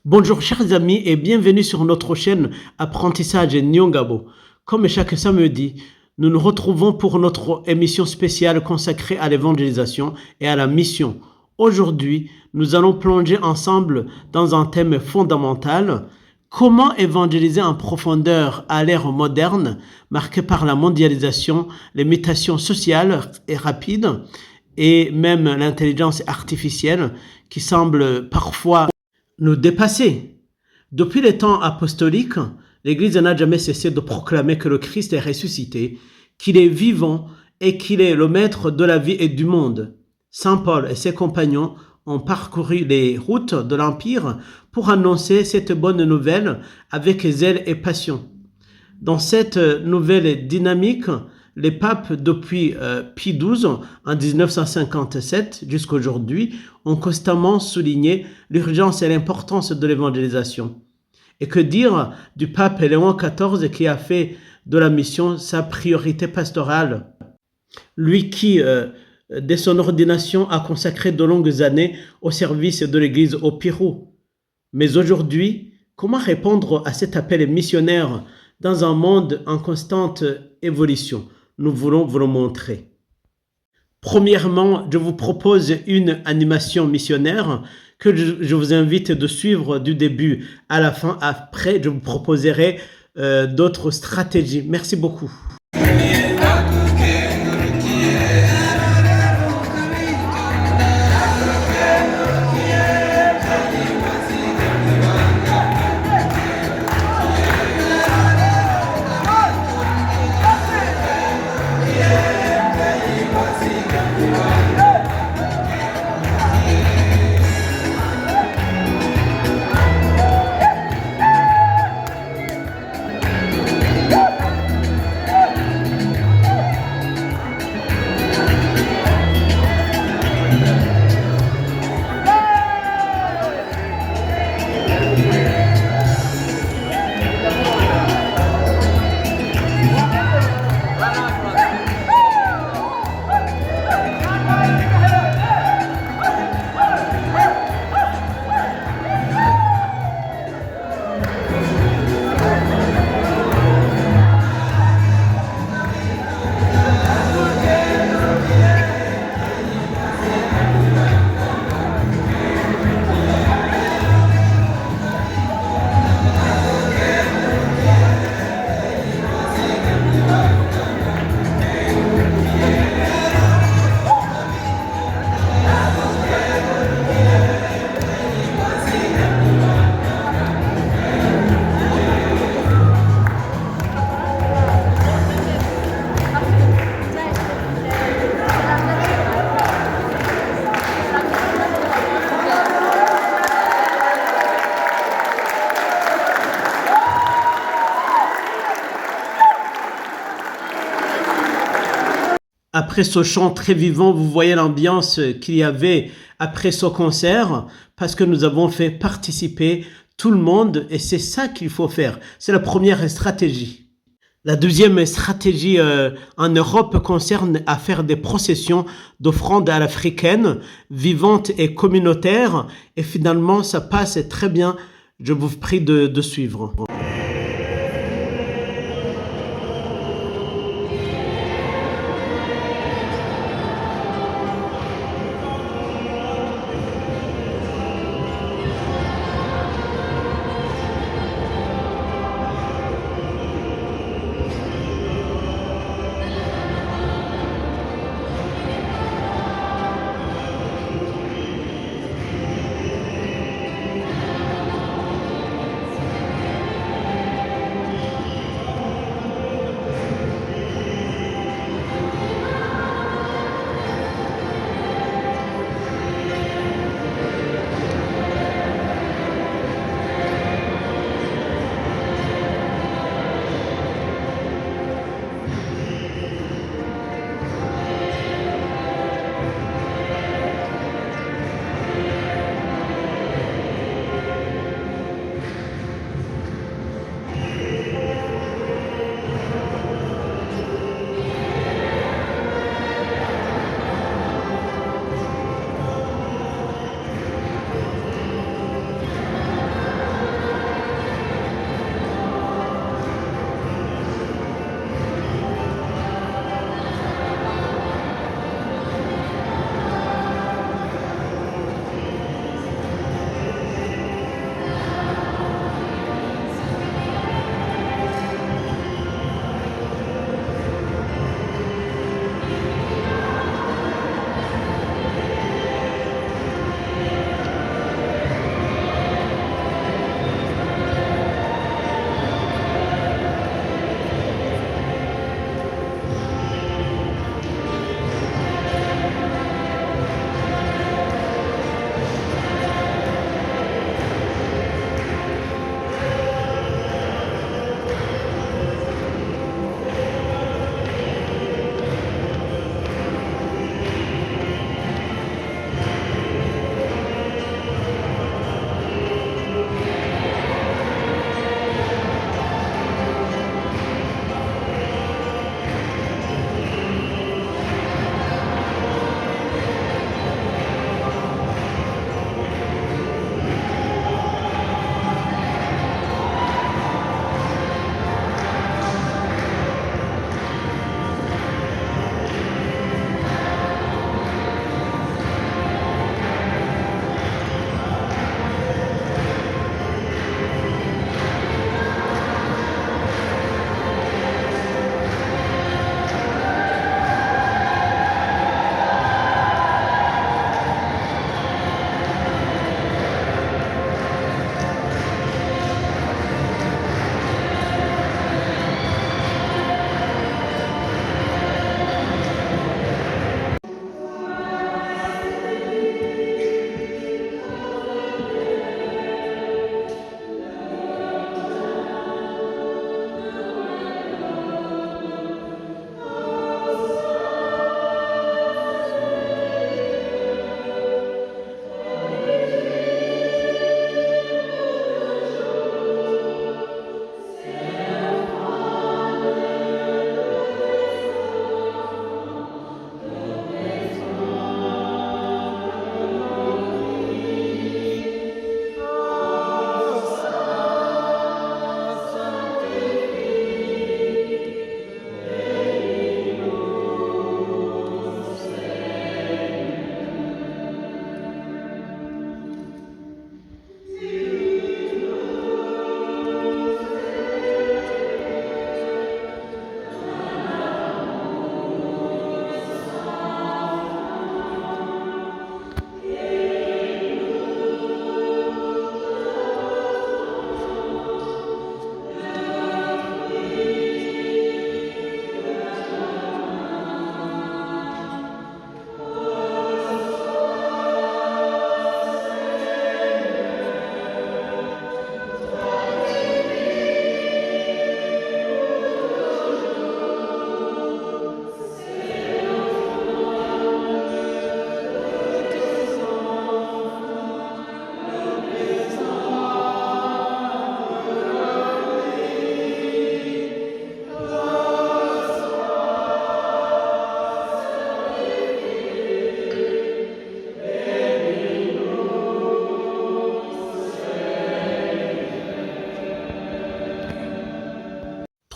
Bonjour chers amis et bienvenue sur notre chaîne Apprentissage Nyongabo. Comme chaque samedi, nous nous retrouvons pour notre émission spéciale consacrée à l'évangélisation et à la mission. Aujourd'hui, nous allons plonger ensemble dans un thème fondamental: comment évangéliser en profondeur à l'ère moderne, marquée par la mondialisation, les mutations sociales et rapides, et même l'intelligence artificielle qui semble parfois nous dépasser. Depuis les temps apostoliques, l'Église n'a jamais cessé de proclamer que le Christ est ressuscité, qu'il est vivant et qu'il est le maître de la vie et du monde. Saint Paul et ses compagnons ont parcouru les routes de l'Empire pour annoncer cette bonne nouvelle avec zèle et passion. Dans cette nouvelle dynamique, les papes depuis Pie XII en 1957 jusqu'à aujourd'hui ont constamment souligné l'urgence et l'importance de l'évangélisation. Et que dire du pape Léon XIV qui a fait de la mission sa priorité pastorale? Lui qui, dès son ordination, a consacré de longues années au service de l'Église au Pérou. Mais aujourd'hui, comment répondre à cet appel missionnaire dans un monde en constante évolution? Nous voulons vous le montrer. Premièrement, je vous propose une animation missionnaire que je vous invite de suivre du début à la fin. Après, je vous proposerai d'autres stratégies. Merci beaucoup. Après ce chant très vivant, vous voyez l'ambiance qu'il y avait après ce concert, parce que nous avons fait participer tout le monde et c'est ça qu'il faut faire. C'est la première stratégie. La deuxième stratégie en Europe concerne à faire des processions d'offrandes à l'africaine, vivantes et communautaires, et finalement ça passe très bien. Je vous prie de suivre.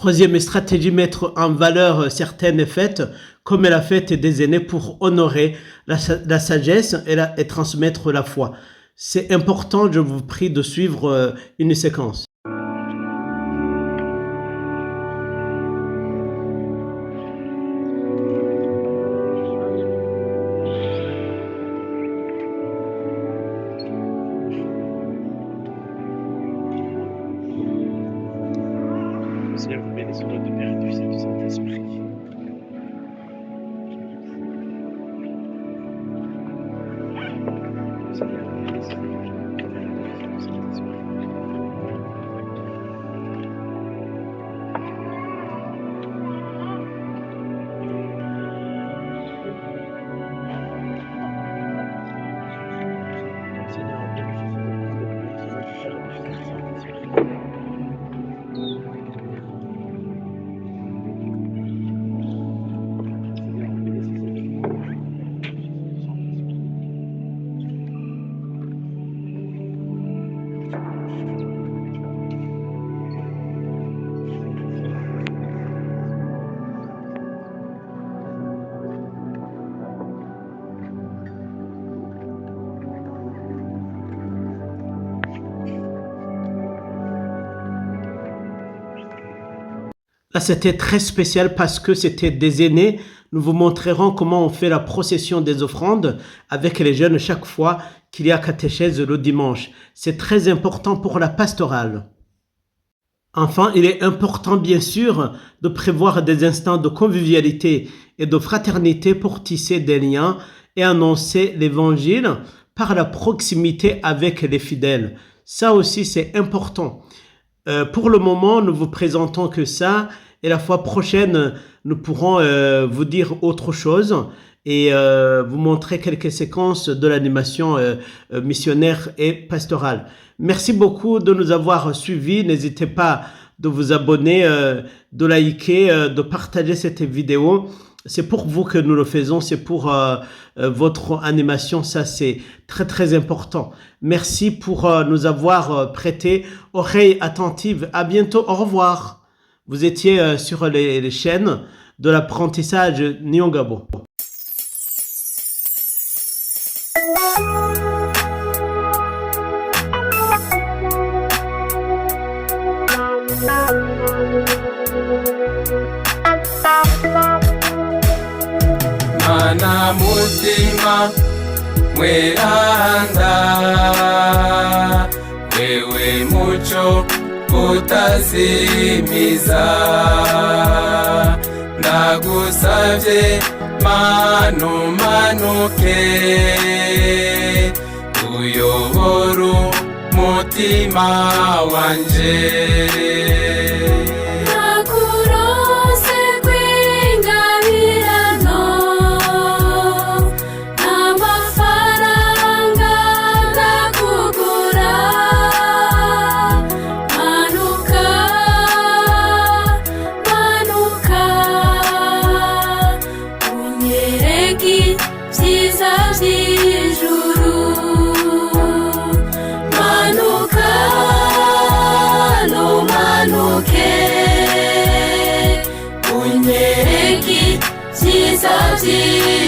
Troisième stratégie, mettre en valeur certaines fêtes, comme la fête des aînés, pour honorer la sagesse et transmettre la foi. C'est important, je vous prie de suivre une séquence. Seigneur, vous bénisse au nom du Père et du Fils et du Saint-Esprit. Seigneur, vous bénisse au nom du Père et du Fils et du Saint-Esprit. Seigneur, vous bénisse au nom du Père et du Fils et du Saint-Esprit. Là, c'était très spécial parce que c'était des aînés. Nous vous montrerons comment on fait la procession des offrandes avec les jeunes chaque fois qu'il y a catéchèse le dimanche. C'est très important pour la pastorale. Enfin, il est important, bien sûr, de prévoir des instants de convivialité et de fraternité pour tisser des liens et annoncer l'évangile par la proximité avec les fidèles. Ça aussi, c'est important. Pour le moment, nous vous présentons que ça, et la fois prochaine, nous pourrons vous dire autre chose et vous montrer quelques séquences de l'animation missionnaire et pastorale. Merci beaucoup de nous avoir suivis. N'hésitez pas de vous abonner, de liker, de partager cette vidéo. C'est pour vous que nous le faisons, c'est pour votre animation, ça c'est très très important. Merci pour nous avoir prêté oreille attentive. À bientôt, au revoir. Vous étiez sur les chaînes de l'apprentissage Nyongabo. Mana mutima mweranda, wewe mucho utazimiza, ndagusavye manuke uyobora umutima wanje. Utwereki vyiza vyiza